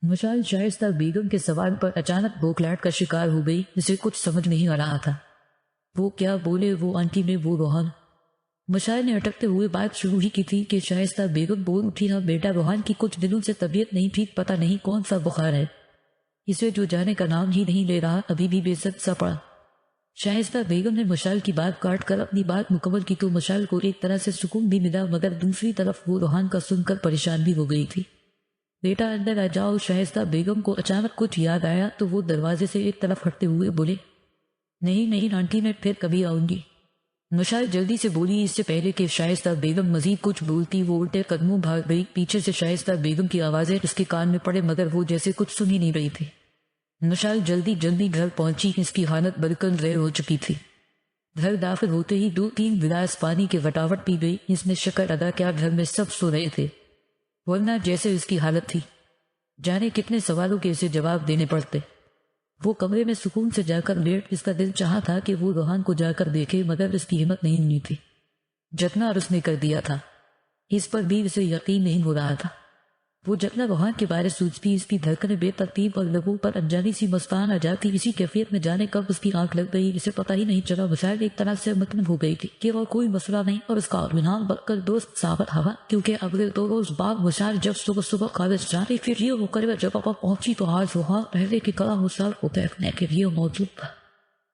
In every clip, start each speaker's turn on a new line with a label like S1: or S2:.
S1: مشال شائستہ بیگم کے سوال پر اچانک بوکھلاہٹ کا شکار ہو گئی، جسے کچھ سمجھ نہیں آ رہا تھا۔ وہ کیا بولے وہ آنٹی نے، وہ روحان؟ مشال نے اٹکتے ہوئے بات شروع ہی کی تھی کہ شائستہ بیگم بول اٹھی، ہاں بیٹا، روحان کی کچھ دنوں سے طبیعت نہیں ٹھیک، پتہ نہیں کون سا بخار ہے، اسے جو جانے کا نام ہی نہیں لے رہا، ابھی بھی بے سد سا پڑا۔ شائستہ بیگم نے مشال کی بات کاٹ کر اپنی بات مکمل کی تو مشال کو ایک طرح سے سکون بھی ملا، مگر دوسری طرف وہ روحان کا سن کر پریشان بھی ہو گئی تھی۔ بیٹا اندر آ جاؤ۔ شائستہ بیگم کو اچانک کچھ یاد آیا تو وہ دروازے سے ایک طرف ہٹتے ہوئے بولے، نہیں نہیں آنٹی، میں پھر کبھی آؤں گی۔ مشال جلدی سے بولی۔ اس سے پہلے کہ شائستہ بیگم مزید کچھ بولتی وہ الٹے قدموں بھاگ گئی۔ پیچھے سے شائستہ بیگم کی آوازیں اس کے کان میں پڑے، مگر وہ جیسے کچھ سن ہی نہیں رہی تھی۔ مشال جلدی گھر پہنچی، اس کی حالت بالکل غیر ہو چکی تھی۔ گھر داخل ہوتے ہی 2-3 گلاس پانی کے وٹاوٹ پی گئی۔ اس نے شکر ادا کیا گھر میں سب سو رہے تھے، ورنہ جیسے اس کی حالت تھی جانے کتنے سوالوں کے اسے جواب دینے پڑتے۔ وہ کمرے میں سکون سے جا کر لیٹ، اس کا دل چاہا تھا کہ وہ روحان کو جا کر دیکھے، مگر اس کی ہمت نہیں ہوئی تھی۔ جتنا اس نے کر دیا تھا اس پر بھی اسے یقین نہیں ہو رہا تھا۔ وہ جتنا روحان کے بارے سوچتی، اس کی دھڑکنیں بے ترتیب اور لبوں پر انجانی سی مسکان آ جاتی۔ اسی کیفیت میں جانے کب اس کی آنکھ لگ گئی، اسے پتہ ہی نہیں چلا۔ مشال ایک طرح سے مطمئن ہو گئی تھی کہ اور کوئی مسئلہ نہیں، اور اس کا اطمینان بڑھ کر دوست ثابت ہوا، کیونکہ اگلے 2 روز بعد مشال جب صبح کالج جانے کے لیے مقررہ جگہ پر پہنچی تو آج روحان پہلے کی طرح مشال کو دیکھنے کے لیے موجود تھا،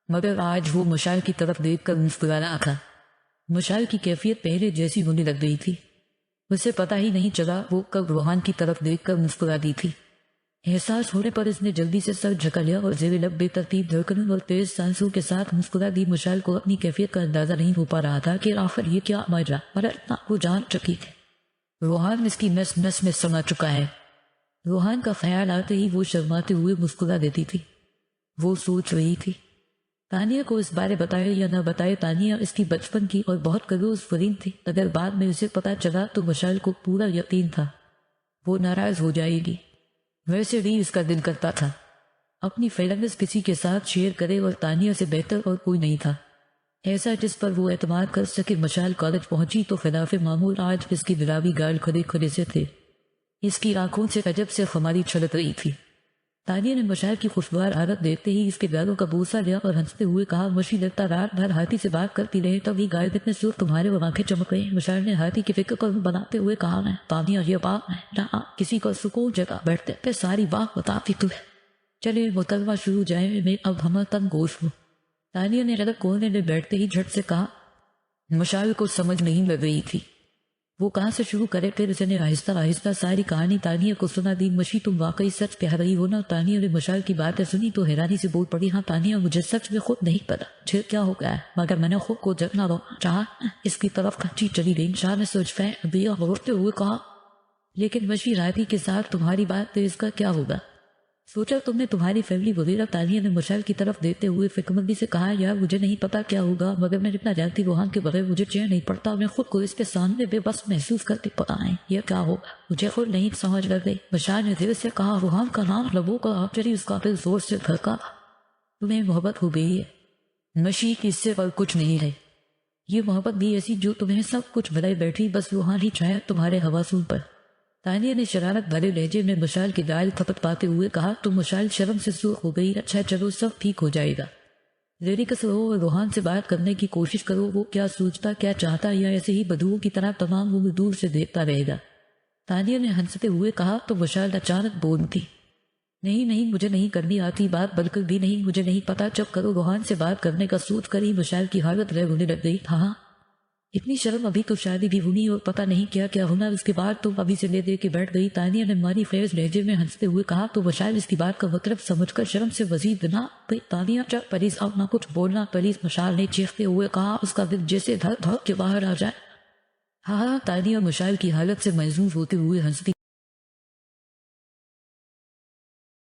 S1: مگر آج وہ مشال کی طرف دیکھ کر مسکرا رہا تھا۔ مشال کی کیفیت پہلے جیسی ہونے لگ گئی تھی، اسے پتہ ہی نہیں چلا وہ کب روحان کی طرف دیکھ کر مسکرا دی تھی۔ احساس ہونے پر اس نے جلدی سے سر جھکا لیا اور زیر لب بے ترتیب دھڑکنوں اور تیز سانسوں کے ساتھ مسکرا دی۔ مشال کو اپنی کیفیت کا اندازہ نہیں ہو پا رہا تھا کہ آخر یہ کیا ماجرا، پر اتنا وہ جان چکی تھی روحان اس کی نس نس میں سما چکا ہے۔ روحان کا خیال آتے ہی وہ شرماتے ہوئے مسکرا دیتی تھی۔ وہ سوچ رہی تھی تانیہ کو اس بارے بتائے یا نہ بتائے۔ تانیہ اس کی بچپن کی اور بہت قدوس فرین تھی، اگر بعد میں اسے پتہ چلا تو مشال کو پورا یقین تھا وہ ناراض ہو جائے گی۔ ویسے بھی اس کا دل کرتا تھا اپنی فیلنگز کسی کے ساتھ شیئر کرے، اور تانیہ سے بہتر اور کوئی نہیں تھا ایسا جس پر وہ اعتماد کر سکے۔ مشال کالج پہنچی تو خلاف معمول آج اس کی گلابی گال کھڑے کھڑے سے تھے، اس کی آنکھوں سے عجب سے خماری چھلک رہی تھی۔ تانیہ نے مشال کی خوشگوار عادت دیکھتے ہی اس کے گالوں کا بوسہ لیا اور ہنستے ہوئے کہا، مشی لگتا رات بھر ہاتھی سے بات کرتی رہے، تب ہی گائے اتنے سور تمہارے وہ آنکھیں چمک رہی۔ مشال نے ہاتھی کی فکر کو بناتے ہوئے کہا، میں تانیہ یہ بات ہے نہ کسی کو سکون جگہ بیٹھتے پہ ساری بات بتاتی تمہیں، چلے مکالمہ شروع جائے، میں اب ہم تن گوش ہوں۔ تانیہ نے الگ کونے میں بیٹھتے ہی جھٹ سے کہا۔ مشال کو سمجھ نہیں لگ رہی تھی وہ کہاں سے شروع کرے، پھر اس نے آہستہ آہستہ ساری کہانی تانیہ کو سنا دی۔ مشی تم واقعی سچ کہہ رہی ہو نا؟ تانیہ نے مشال کی باتیں سنی تو حیرانی سے بول پڑی، ہاں تانیہ، مجھے سچ میں خود نہیں پتا پھر کیا ہو گیا ہے، مگر میں نے خود کو جتنا روکنا چاہا اس کی طرف کھنچی چلی گئی۔ مشال نے سوچ دیا بولتے ہوئے کہا، لیکن مشی راتی کے ساتھ تمہاری بات تو اس کا کیا ہوگا؟ سوچا تم نے تمہاری فیملی وغیرہ؟ تانیہ نے مشال کی طرف دیکھتے ہوئے فکرمندی سے کہا، یار مجھے نہیں پتا کیا ہوگا، مگر میں جتنا جانتی روحان کے بغیر مجھے چین نہیں پڑتا، میں خود کو اس کے سامنے بے بس محسوس کرتی پتا ہے یہ کیا ہوگا، مجھے خود نہیں سمجھ لگ گئی۔ مشال نے دل سے کہا، روحان کا نام لبوں کا آخری اس کا دل زور سے دھڑکا، تمہیں محبت ہو گئی ہے؟ مشی اس سے پر کچھ نہیں ہے، یہ محبت بھی ایسی جو تمہیں سب کچھ بھلائی بیٹھی، بس روحان ہی چاہے تمہارے حواسوں پر۔ تانیہ نے شرارت بھرے لہجے میں مشال کی دال تھپت پاتے ہوئے کہا، تو مشال شرم سے سرخ ہو گئی۔ اچھا چلو سب ٹھیک ہو جائے گا، ریلیکس رہو اور روحان سے بات کرنے کی کوشش کرو، وہ کیا سوچتا کیا چاہتا، یا ایسے ہی بدوؤں کی طرح تمام عمر دور سے دیکھتا رہے گا۔ تانیہ نے ہنستے ہوئے کہا تو مشال اچانک بولتی، نہیں مجھے نہیں کرنی آتی بات، بالکل بھی نہیں، مجھے نہیں پتا، جب کرو روحان سے بات کرنے کا سوچ کر ہی مشال کی حالت رہ ہونے لگ گئی۔ ہاں اتنی شرم، ابھی تو شادی بھی ہونی اور پتہ نہیں کیا کیا ہونا، اس کے بعد تم ابھی سے لے دے کے بیٹھ گئی۔ تانیہ نے ماری خیز لہجے میں ہنستے ہوئے کہا تو مشال اس کی بات کا مطلب سمجھ کر شرم سے وزید نہ گئی۔ تانیہ چل پلیز اب نہ کچھ بولنا پلیز، مشال نے چیختے ہوئے کہا، اس کا دل جیسے دھڑ دھڑ کے باہر آ جائے۔ ہاں تانیہ مشال کی حالت سے محظوظ ہوتے ہوئے ہنستی